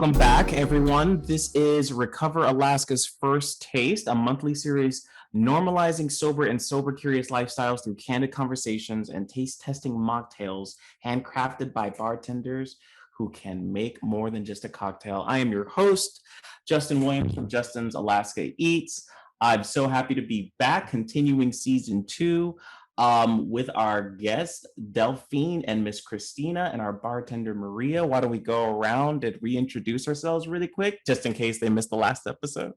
Welcome back, everyone. This is Recover Alaska's First Taste, a monthly series normalizing sober and sober curious lifestyles through candid conversations and taste testing mocktails handcrafted by bartenders who can make more than just a cocktail. I am your host, Justin Williams from Justin's Alaska Eats. I'm so happy to be back, continuing season 2 with our guest, Delphine and Miss Christina, and our bartender, Maria. Why don't we go around and reintroduce ourselves really quick, just in case they missed the last episode?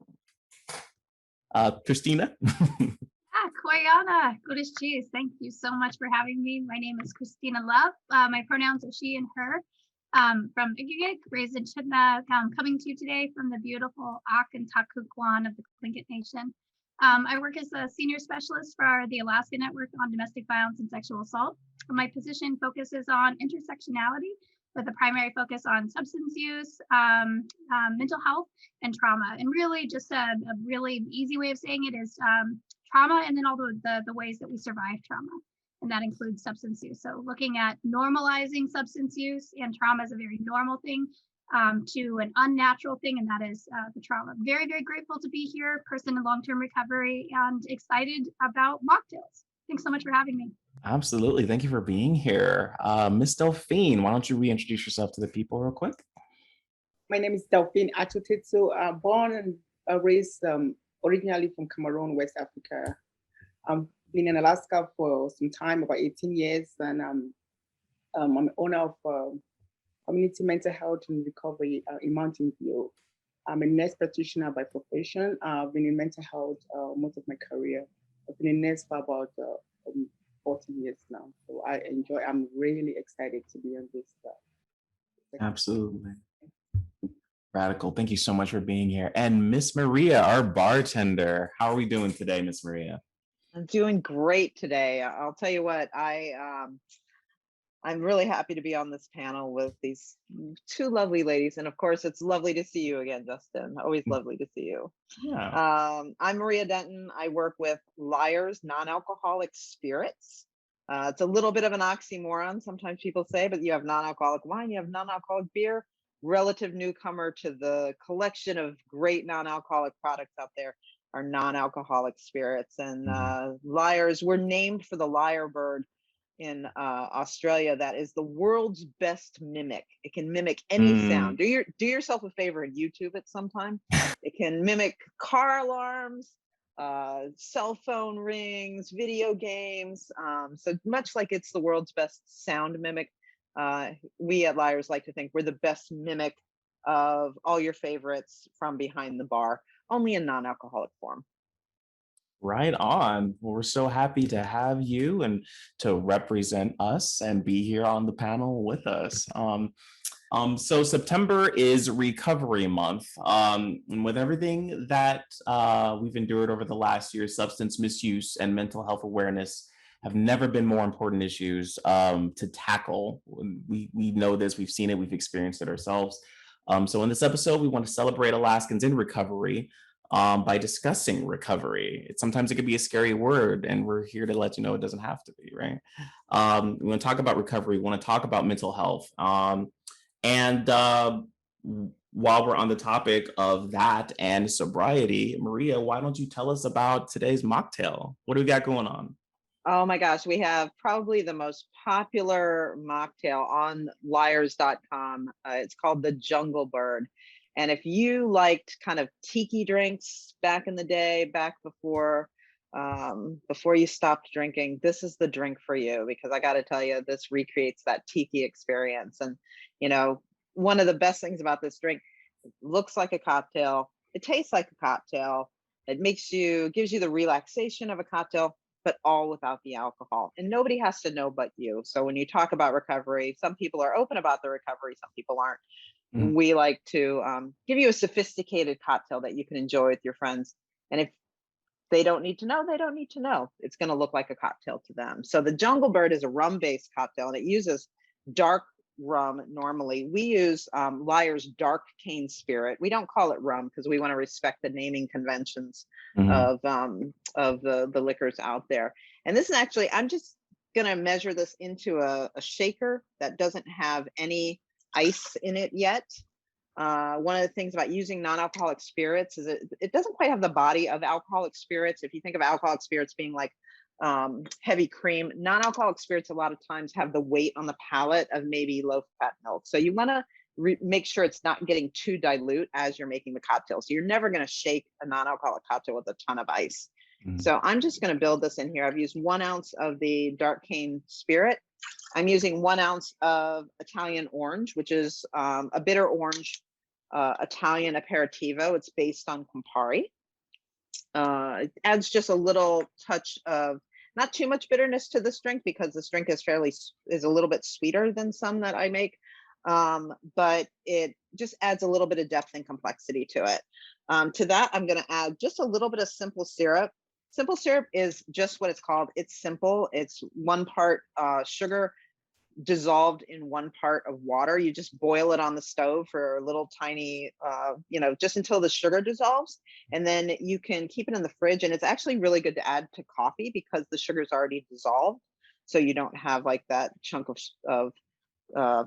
Christina? Koyana, Goodish cheese. Thank you so much for having me. My name is Christina Love. My pronouns are she and her. From Igigik, raised in Chitna, coming to you today from the beautiful Ak and Takukwan of the Tlingit Nation. I work as a senior specialist for the Alaska Network on Domestic Violence and Sexual Assault. My position focuses on intersectionality with a primary focus on substance use, mental health, and trauma. And really just a really easy way of saying it is trauma and then all the ways that we survive trauma. And that includes substance use. So looking at normalizing substance use and trauma is a very normal thing to an unnatural thing, and that is the trauma. Very, very grateful to be here, person in long-term recovery, and excited about mocktails. Thanks so much for having me. Absolutely. Thank you for being here. Miss Delphine, why don't you reintroduce yourself to the people real quick? My name is Delphine Achote. So born and raised originally from Cameroon, West Africa. I've been in Alaska for some time, about 18 years, and I'm an owner of community mental health and recovery in Mountain View. I'm a nurse practitioner by profession. I've been in mental health most of my career. I've been a nurse for about 14 years now. So I'm really excited to be on this. Absolutely. Radical. Thank you so much for being here. And Miss Maria, our bartender. How are we doing today, Miss Maria? I'm doing great today. I'll tell you what, I'm really happy to be on this panel with these two lovely ladies. And of course, it's lovely to see you again, Justin. Always lovely to see you. Yeah. I'm Maria Denton. I work with Lyre's non-alcoholic spirits. It's a little bit of an oxymoron, sometimes people say, but you have non-alcoholic wine, you have non-alcoholic beer, relative newcomer to the collection of great non-alcoholic products out there are non-alcoholic spirits. And Lyre's were named for the lyre bird in Australia that is the world's best mimic. It can mimic any sound. Do yourself a favor and YouTube it sometime. It can mimic car alarms, cell phone rings, video games. So much like it's the world's best sound mimic, we at Lyre's like to think we're the best mimic of all your favorites from behind the bar, only in non-alcoholic form. Right on. Well, we're so happy to have you and to represent us and be here on the panel with us. So September is Recovery Month. And with everything that we've endured over the last year, substance misuse and mental health awareness have never been more important issues to tackle. We know this, we've seen it, we've experienced it ourselves. So in this episode, we want to celebrate Alaskans in recovery by discussing recovery. Sometimes it could be a scary word, and we're here to let you know it doesn't have to be, right? We want to talk about recovery, we want to talk about mental health. And while we're on the topic of that and sobriety, Maria, why don't you tell us about today's mocktail? What do we got going on? Oh my gosh, we have probably the most popular mocktail on lyres.com. It's called the Jungle Bird. And if you liked kind of tiki drinks back in the day, back before you stopped drinking, this is the drink for you, because I got to tell you, this recreates that tiki experience. And, you know, one of the best things about this drink, it looks like a cocktail. It tastes like a cocktail. It gives you the relaxation of a cocktail, but all without the alcohol. And nobody has to know but you. So when you talk about recovery, some people are open about the recovery, some people aren't. We like to give you a sophisticated cocktail that you can enjoy with your friends. And if they don't need to know, they don't need to know. It's going to look like a cocktail to them. So the Jungle Bird is a rum-based cocktail, and it uses dark rum normally. We use Lyre's dark cane spirit. We don't call it rum because we want to respect the naming conventions of the liquors out there. And this is actually, I'm just going to measure this into a shaker that doesn't have any ice in it yet. One of the things about using non-alcoholic spirits is it doesn't quite have the body of alcoholic spirits. If you think of alcoholic spirits being like heavy cream, non-alcoholic spirits a lot of times have the weight on the palate of maybe low-fat milk. So you want to make sure it's not getting too dilute as you're making the cocktail. So you're never going to shake a non-alcoholic cocktail with a ton of ice. So I'm just going to build this in here. I've used 1 ounce of the dark cane spirit. I'm using 1 ounce of Italian orange, which is a bitter orange Italian aperitivo. It's based on Campari. It adds just a little touch of, not too much bitterness to this drink, because this drink is a little bit sweeter than some that I make. But it just adds a little bit of depth and complexity to it. To that, I'm going to add just a little bit of simple syrup. Simple syrup is just what it's called. It's simple. It's 1 part sugar dissolved in 1 part of water. You just boil it on the stove for a little tiny, just until the sugar dissolves. And then you can keep it in the fridge. And it's actually really good to add to coffee because the sugar's already dissolved. So you don't have like that chunk of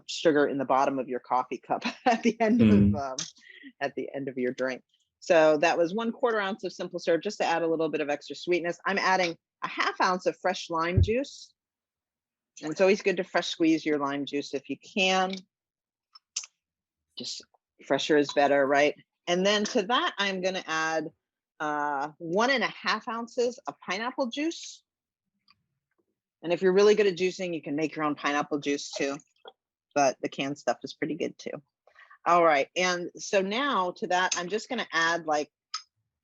sugar in the bottom of your coffee cup at the end of your drink. So that was 1/4 ounce of simple syrup, just to add a little bit of extra sweetness. I'm adding a 1/2 ounce of fresh lime juice. And it's always good to fresh squeeze your lime juice if you can. Just fresher is better, right? And then to that, I'm going to add 1.5 ounces of pineapple juice. And if you're really good at juicing, you can make your own pineapple juice too. But the canned stuff is pretty good too. All right. And so now to that, I'm just going to add like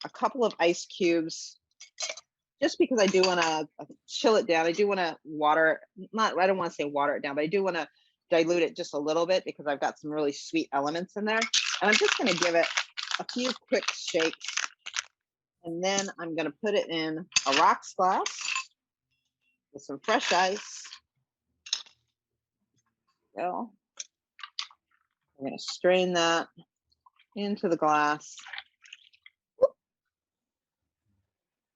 a couple of ice cubes, just because I do want to chill it down. I do want to I don't want to say water it down, but I do want to dilute it just a little bit because I've got some really sweet elements in there. And I'm just going to give it a few quick shakes. And then I'm going to put it in a rocks glass with some fresh ice. Go. I'm going to strain that into the glass.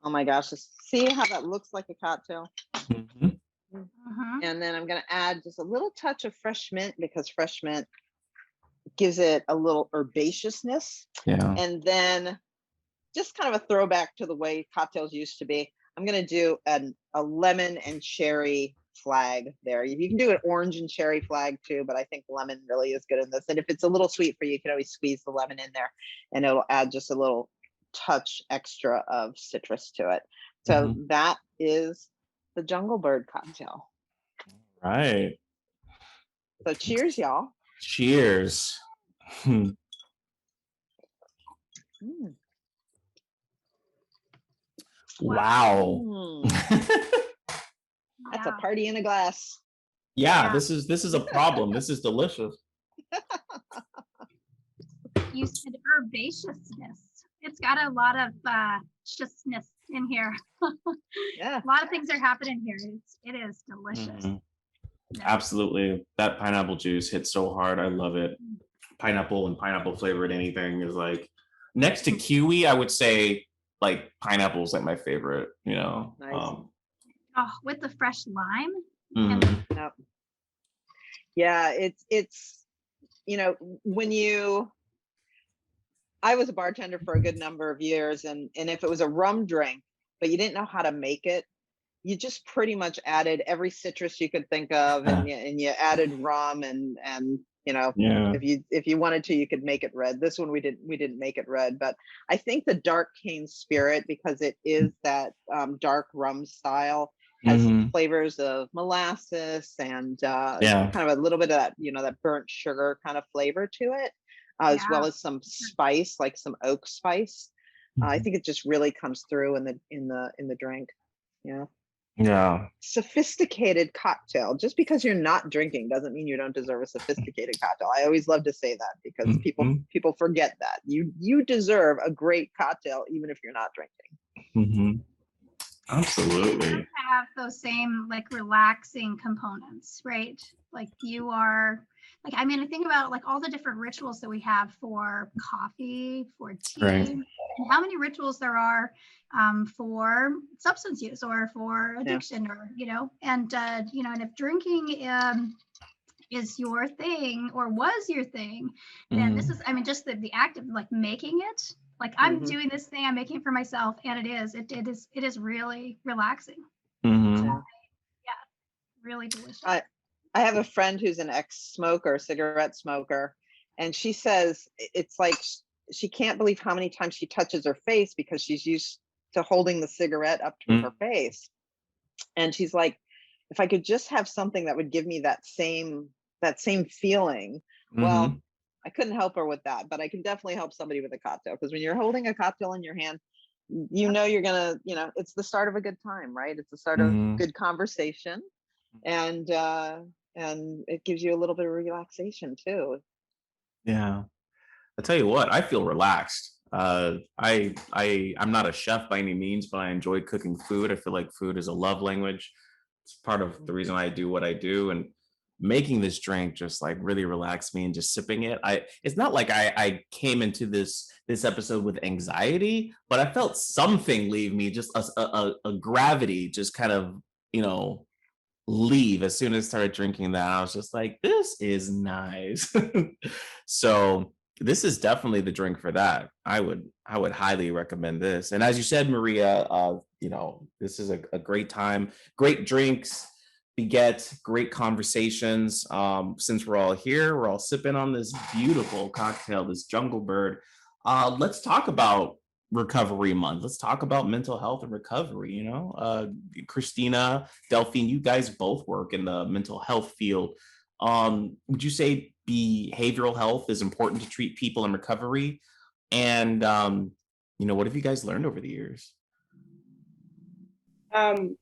Oh my gosh, see how that looks like a cocktail? And then I'm going to add just a little touch of fresh mint, because fresh mint gives it a little herbaceousness. Yeah. And then just kind of a throwback to the way cocktails used to be, I'm going to do a lemon and cherry flag there. You can do an orange and cherry flag too, but I think lemon really is good in this. And if it's a little sweet for you, you can always squeeze the lemon in there and it'll add just a little touch extra of citrus to it. So that is the Jungle Bird cocktail. Right. So cheers, y'all. Cheers. Wow. That's a party in a glass. Yeah, this is a problem. This is delicious. You said herbaceousness. It's got a lot of justness in here. Yeah. A lot of things are happening here. It is delicious. Yeah. Absolutely. That pineapple juice hits so hard. I love it. Pineapple and pineapple flavored anything is like, next to kiwi, I would say like pineapple's like my favorite, Nice. With the fresh lime. Yep. Yeah, it's I was a bartender for a good number of years, and if it was a rum drink but you didn't know how to make it, you just pretty much added every citrus you could think of, and you added rum, and if you wanted to, you could make it red. This one we didn't make it red, but I think the dark cane spirit, because it is that dark rum style, has flavors of molasses and kind of a little bit of that that burnt sugar kind of flavor to it, as well as some spice, like some oak spice. I think it just really comes through in the drink. Yeah. Sophisticated cocktail. Just because you're not drinking doesn't mean you don't deserve a sophisticated cocktail. I always love to say that, because people forget that you deserve a great cocktail even if you're not drinking. Absolutely. You have those same like relaxing components, right? Like you are like, I mean, I think about like all the different rituals that we have for coffee, for tea, and how many rituals there are for substance use or for addiction, or and and if drinking is your thing or was your thing, then this is, I mean, just the act of like making it, like I'm doing this thing, I'm making it for myself, and it is really relaxing. Mhm. Yeah, really delicious. I have a friend who's an ex-smoker, cigarette smoker, and she says it's like she can't believe how many times she touches her face because she's used to holding the cigarette up to her face. And she's like, if I could just have something that would give me that same feeling. Well, Mhm. I couldn't help her with that, but I can definitely help somebody with a cocktail, because when you're holding a cocktail in your hand, you know you're gonna, it's the start of a good time, right? It's the start of Mhm. good conversation, and it gives you a little bit of relaxation too. Yeah. I tell you what, I feel relaxed. I'm not a chef by any means, but I enjoy cooking food. I feel like food is a love language. It's part of the reason I do what I do, and making this drink just like really relaxed me, and just sipping it. It's not like I came into this episode with anxiety, but I felt something leave me, just a gravity just kind of, you know, leave as soon as I started drinking that. I was just like, this is nice. So this is definitely the drink for that. I would highly recommend this. And as you said, Maria, this is a great time. Great drinks beget great conversations. Since we're all here, we're all sipping on this beautiful cocktail, this Jungle Bird. Let's talk about recovery month. Let's talk about mental health and recovery. Christina, Delphine, you guys both work in the mental health field. Would you say behavioral health is important to treat people in recovery? And what have you guys learned over the years? Um,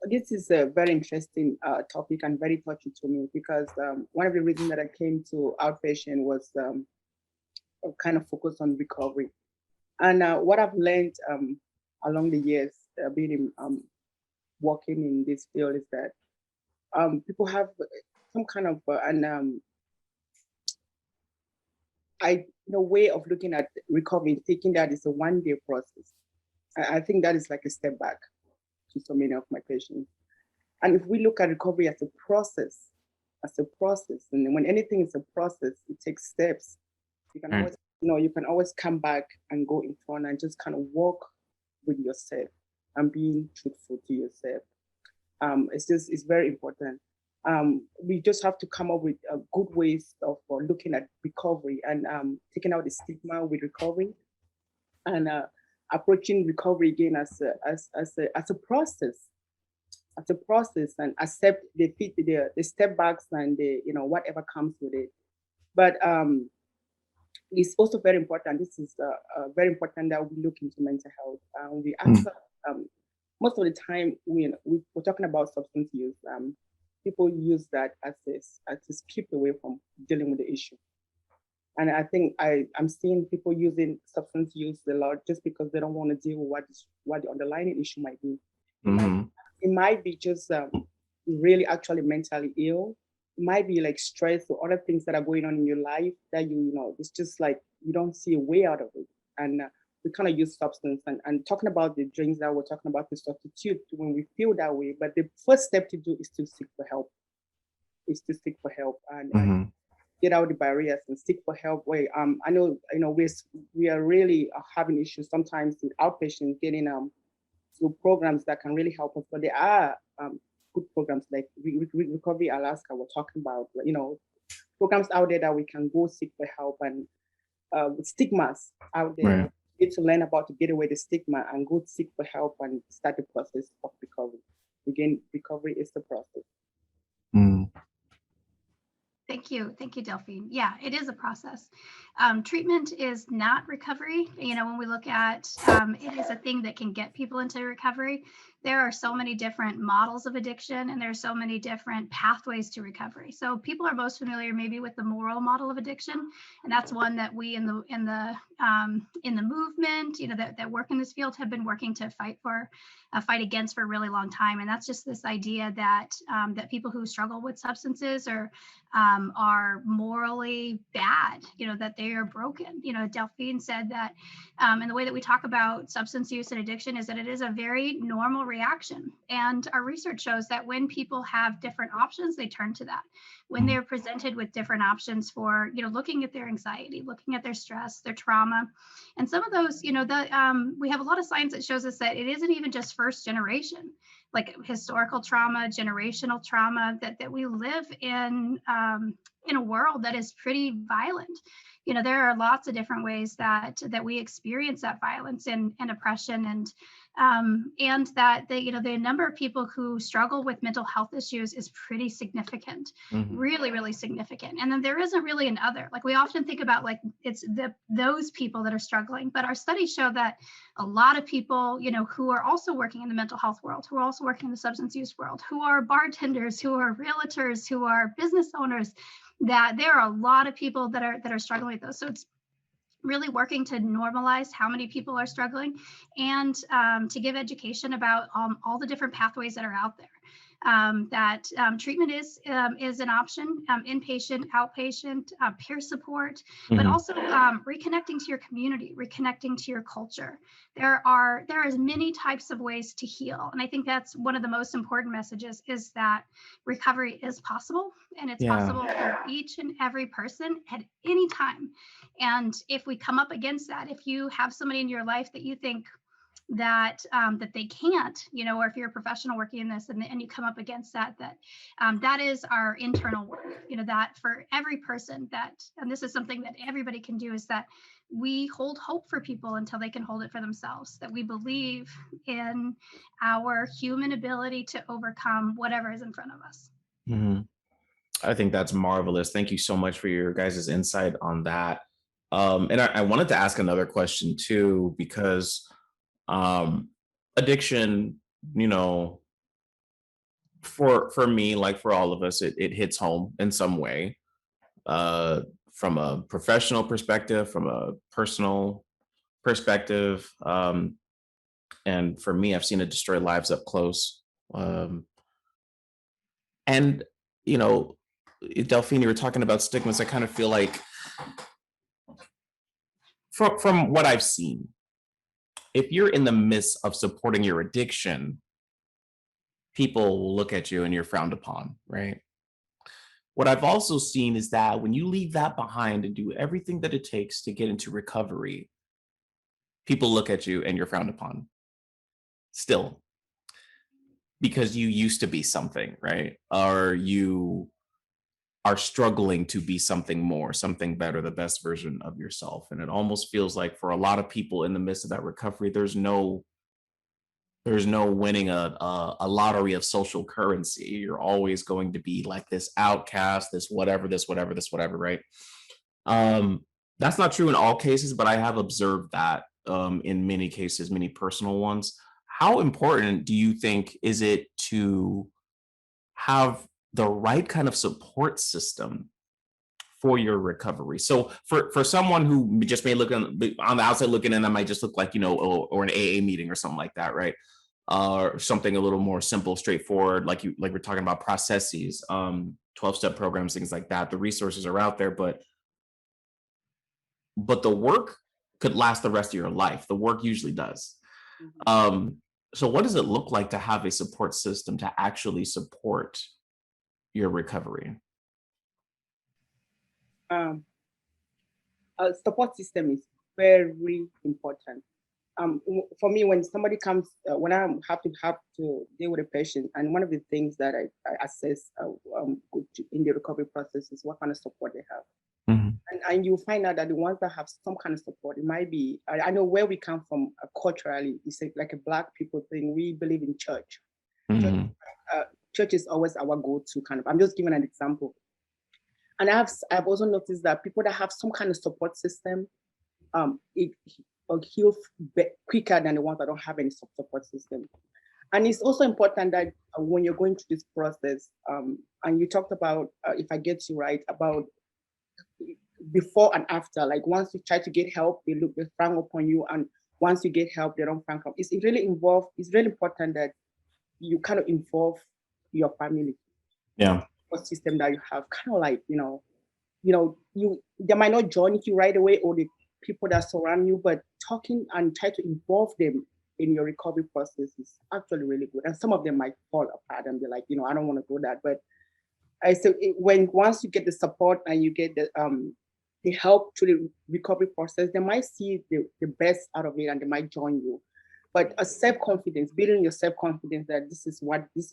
this is a very interesting topic and very touchy to me, because one of the reasons that I came to outpatient was kind of focused on recovery. And what I've learned along the years, being working in this field, is that people have some kind of way of looking at recovery, thinking that it's a one-day process. I think that is like a step back to so many of my patients. And if we look at recovery as a process, and when anything is a process, it takes steps. You can always, you can always come back and go in front and just kind of walk with yourself and being truthful to yourself. It's very important. We just have to come up with good ways of looking at recovery and taking out the stigma with recovery, and approaching recovery again as a process, and accept the step backs and the whatever comes with it. But it's also very important. This is very important that we look into mental health. We actually most of the time we're talking about substance use. People use that as to skip away from dealing with the issue. And I think I'm seeing people using substance use a lot just because they don't want to deal with what the underlying issue might be. It might be just really actually mentally ill. It might be like stress or other things that are going on in your life that it's just like you don't see a way out of it. And we kind of use substance, and talking about the drinks that we're talking about, the substitute when we feel that way. But the first step to do is to seek for help. And get out the barriers and seek for help. I know we are really having issues sometimes with outpatients getting to programs that can really help us, but there are good programs like Recovery Alaska. We're talking about programs out there that we can go seek for help, and stigmas out there. Right. Need to learn about to get away the stigma and go seek for help and start the process of recovery. Again, recovery is the process. Thank you, Delphine. Yeah, it is a process. Treatment is not recovery. When we look at it is a thing that can get people into recovery. There are so many different models of addiction, and there's so many different pathways to recovery. So people are most familiar maybe with the moral model of addiction, and that's one that we in the movement, that work in this field have been working to fight against for a really long time. And that's just this idea that that people who struggle with substances are morally bad, that they are broken. Delphine said that, and the way that we talk about substance use and addiction is that it is a very normal reaction. And our research shows that when people have different options, they turn to that. When they're presented with different options for, looking at their anxiety, looking at their stress, their trauma, and some of those, we have a lot of science that shows us that it isn't even just first generation, like historical trauma, generational trauma, that we live in a world that is pretty violent. There are lots of different ways that we experience that violence and oppression, and that the number of people who struggle with mental health issues is pretty significant, really, really significant. And then there isn't really an other. Like, we often think about like it's those people that are struggling, but our studies show that a lot of people, who are also working in the mental health world, who are also working in the substance use world, who are bartenders, who are realtors, who are business owners, that there are a lot of people that are struggling with those. So it's really working to normalize how many people are struggling, and to give education about all the different pathways that are out there. That treatment is an option, inpatient, outpatient, peer support, but also reconnecting to your community, reconnecting to your culture. There are many types of ways to heal. And I think that's one of the most important messages, is that recovery is possible, and it's possible for each and every person at any time. And if we come up against that, if you have somebody in your life that you think that they can't, or if you're a professional working in this and you come up against that is our internal work, that for every person and this is something that everybody can do, is that we hold hope for people until they can hold it for themselves, that we believe in our human ability to overcome whatever is in front of us. I think that's marvelous. Thank you so much for your guys' insight on that. And I wanted to ask another question too, because addiction, for me, like for all of us, it hits home in some way, from a professional perspective, from a personal perspective. And for me, I've seen it destroy lives up close. And, Delphine, you were talking about stigmas. I kind of feel like from what I've seen, if you're in the midst of supporting your addiction, people will look at you and you're frowned upon, right? What I've also seen is that when you leave that behind and do everything that it takes to get into recovery, people look at you and you're frowned upon still, because you used to be something, right? Or you are struggling to be something more, something better, the best version of yourself. And it almost feels like for a lot of people in the midst of that recovery, there's no winning a lottery of social currency. You're always going to be like this outcast, this whatever, right? That's not true in all cases, but I have observed that in many cases, many personal ones. How important do you think is it to have the right kind of support system for your recovery? So for someone who just may look on the outside looking in, that might just look like, or an AA meeting or something like that, right? Or something a little more simple, straightforward, like we're talking about processes, 12-step programs, things like that. The resources are out there, but the work could last the rest of your life. The work usually does. So what does it look like to have a support system to actually support your recovery? A support system is very important. For me, when somebody comes, when I have to deal with a patient, and one of the things that I assess in the recovery process is what kind of support they have. And you find out that the ones that have some kind of support, it might be, I know where we come from culturally, it's like a Black people thing. We believe in church. Church is always our go-to kind of. I'm just giving an example. And I've also noticed that people that have some kind of support system, it heal quicker than the ones that don't have any support system. And it's also important that when you're going through this process, and you talked about, if I get you right, about before and after, like once you try to get help, they frown upon you, and once you get help, they don't frown upon you. It's really important that you kind of involve your family. What system that you have, kind of like, they might not join you right away, or the people that surround you, but talking and try to involve them in your recovery process is actually really good. And some of them might fall apart and be like, I don't want to do that. But I said once you get the support and you get the help to the recovery process, they might see the best out of it and they might join you. But a self-confidence, building your self-confidence that this is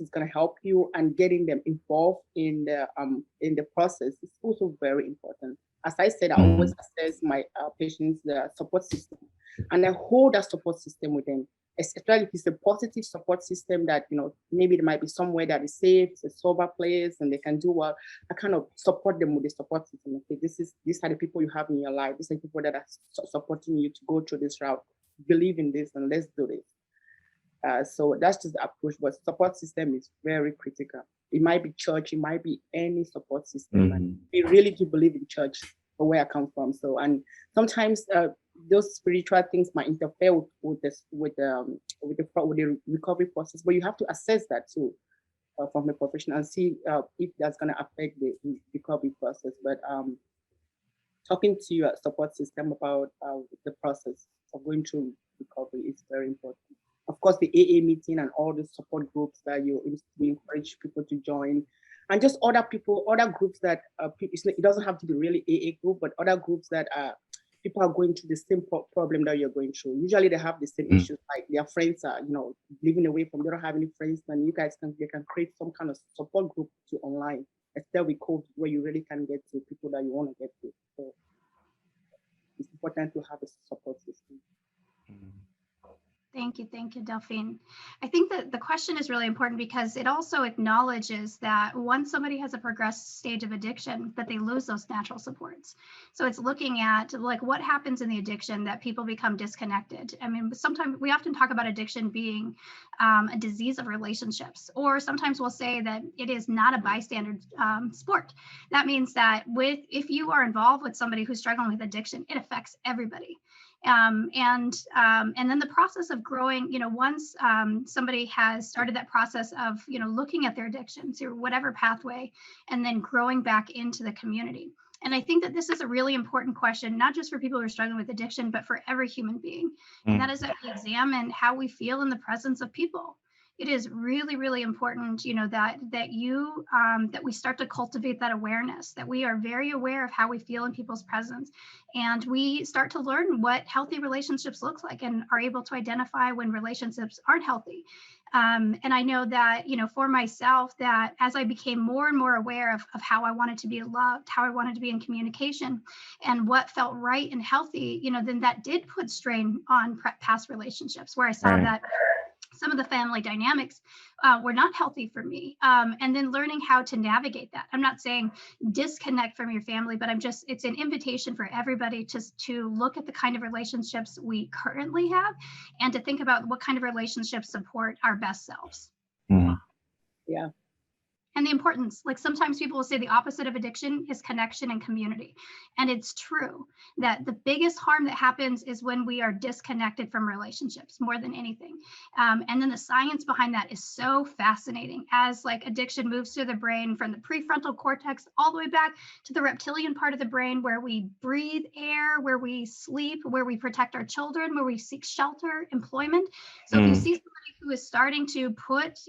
going to help you, and getting them involved in the process is also very important. As I said, I always assess my patients the support system, and I hold that support system with them. Especially if it's a positive support system that maybe there might be somewhere that is safe, it's a sober place, and they can do well. I kind of support them with the support system. Okay, these are the people you have in your life. These are the people that are supporting you to go through this route. Believe in this and let's do this. So that's just the approach. But support system is very critical. It might be church, it might be any support system. And we really do believe in church, for where I come from. So, and sometimes those spiritual things might interfere with the recovery process, but you have to assess that too from a professional and see if that's going to affect the recovery process. But talking to your support system about the process of going through recovery is very important. Of course, the AA meeting and all the support groups that we encourage people to join, and just other groups that it doesn't have to be really AA group, but other groups that people are going through the same problem that you're going through. Usually they have the same issues, like their friends are, living away from, they don't have any friends, and they can create some kind of support group to online, especially with COVID, where you really can get to people that you want to get to. So it's important to have a support system. Thank you, Delphine. I think that the question is really important because it also acknowledges that once somebody has a progressed stage of addiction, that they lose those natural supports. So it's looking at like what happens in the addiction that people become disconnected. I mean, sometimes we often talk about addiction being a disease of relationships, or sometimes we'll say that it is not a bystander sport. That means that if you are involved with somebody who's struggling with addiction, it affects everybody. And then the process of growing, once somebody has started that process of, looking at their addiction through whatever pathway, and then growing back into the community. And I think that this is a really important question, not just for people who are struggling with addiction, but for every human being. And that is that we examine how we feel in the presence of people. It is really, really important, that we start to cultivate that awareness, that we are very aware of how we feel in people's presence, and we start to learn what healthy relationships look like and are able to identify when relationships aren't healthy. And I know that, for myself, that as I became more and more aware of how I wanted to be loved, how I wanted to be in communication, and what felt right and healthy, then that did put strain on past relationships, where I saw that some of the family dynamics were not healthy for me. And then learning how to navigate that. I'm not saying disconnect from your family, but it's an invitation for everybody to look at the kind of relationships we currently have and to think about what kind of relationships support our best selves. Yeah. And the importance, like sometimes people will say the opposite of addiction is connection and community. And it's true that the biggest harm that happens is when we are disconnected from relationships more than anything. And then the science behind that is so fascinating as like addiction moves through the brain from the prefrontal cortex all the way back to the reptilian part of the brain where we breathe air, where we sleep, where we protect our children, where we seek shelter, employment. So if you see somebody who is starting to put,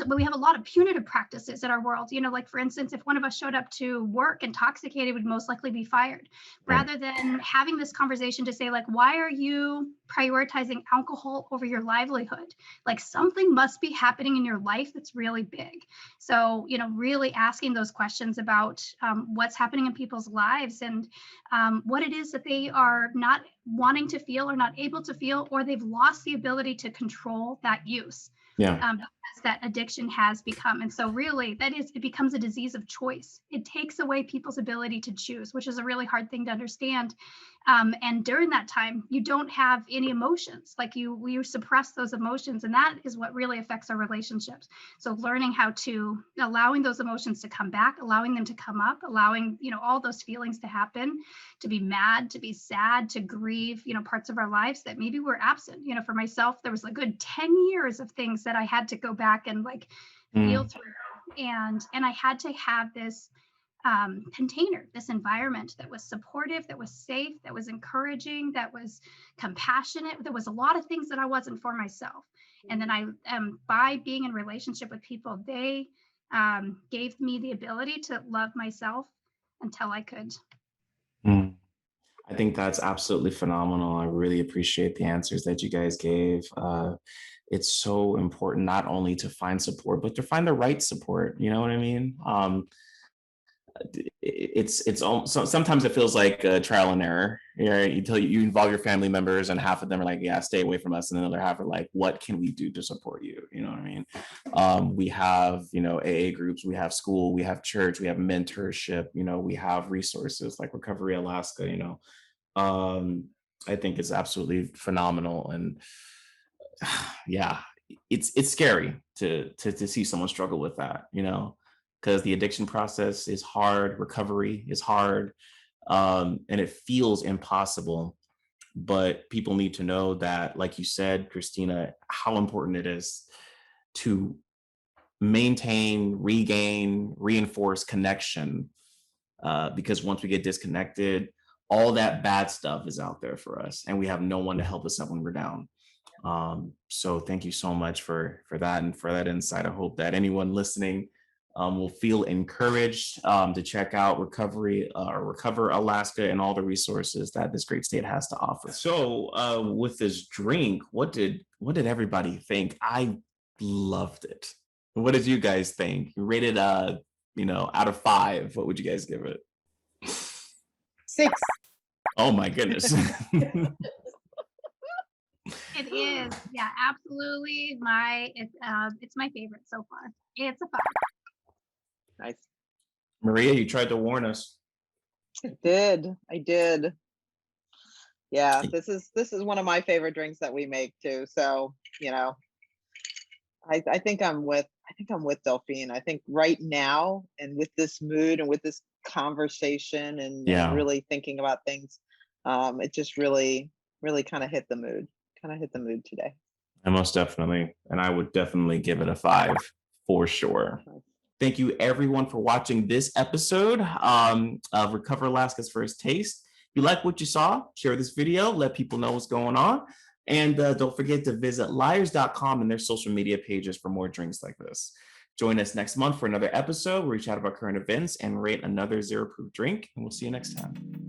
we have a lot of punitive practices in our world, like for instance, if one of us showed up to work intoxicated, we'd most likely be fired, rather than having this conversation to say like, why are you prioritizing alcohol over your livelihood? Like something must be happening in your life that's really big. So, really asking those questions about what's happening in people's lives and what it is that they are not wanting to feel or not able to feel, or they've lost the ability to control that use. Because that addiction has become. And so really it becomes a disease of choice. It takes away people's ability to choose, which is a really hard thing to understand. And during that time, you don't have any emotions, like you suppress those emotions. And that is what really affects our relationships. So learning how to allowing those emotions to come back, allowing them to come up, allowing, all those feelings to happen, to be mad, to be sad, to grieve, parts of our lives that maybe were absent. For myself, there was a good 10 years of things that I had to go back and like feel through. And I had to have this container, this environment that was supportive, that was safe, that was encouraging, that was compassionate. There was a lot of things that I wasn't for myself. And then by being in relationship with people, they gave me the ability to love myself until I could. Mm. I think that's absolutely phenomenal. I really appreciate the answers that you guys gave. It's so important not only to find support, but to find the right support. You know what I mean? So sometimes it feels like a trial and error. Right? You involve your family members, and half of them are like, "Yeah, stay away from us," and the other half are like, "What can we do to support you?" You know what I mean? We have AA groups, we have school, we have church, we have mentorship. We have resources like Recovery Alaska. Um, I think it's absolutely phenomenal, and yeah, it's scary to see someone struggle with that, because the addiction process is hard, recovery is hard, and it feels impossible. But people need to know that, like you said, Christina, how important it is to maintain, regain, reinforce connection, because once we get disconnected, all that bad stuff is out there for us, and we have no one to help us up when we're down. So thank you so much for that and for that insight. I hope that anyone listening will feel encouraged to check out Recover Alaska and all the resources that this great state has to offer. So with this drink, what did everybody think? I loved it. What did you guys think? You rated out of 5, what would you guys give it? 6. Oh my goodness. It is, yeah, absolutely. It's my favorite so far. It's a 5. Nice. Maria, you tried to warn us. I did. Yeah, this is one of my favorite drinks that we make too. So, I think I'm with Delphine. I think right now, and with this mood and with this conversation and really thinking about things, it just really kind of hit the mood. Today. And most definitely. And I would definitely give it a 5 for sure. Thank you everyone for watching this episode of Recover Alaska's First Taste. If you like what you saw, share this video, let people know what's going on. And don't forget to visit liars.com and their social media pages for more drinks like this. Join us next month for another episode where we chat about current events and rate another zero proof drink. And we'll see you next time.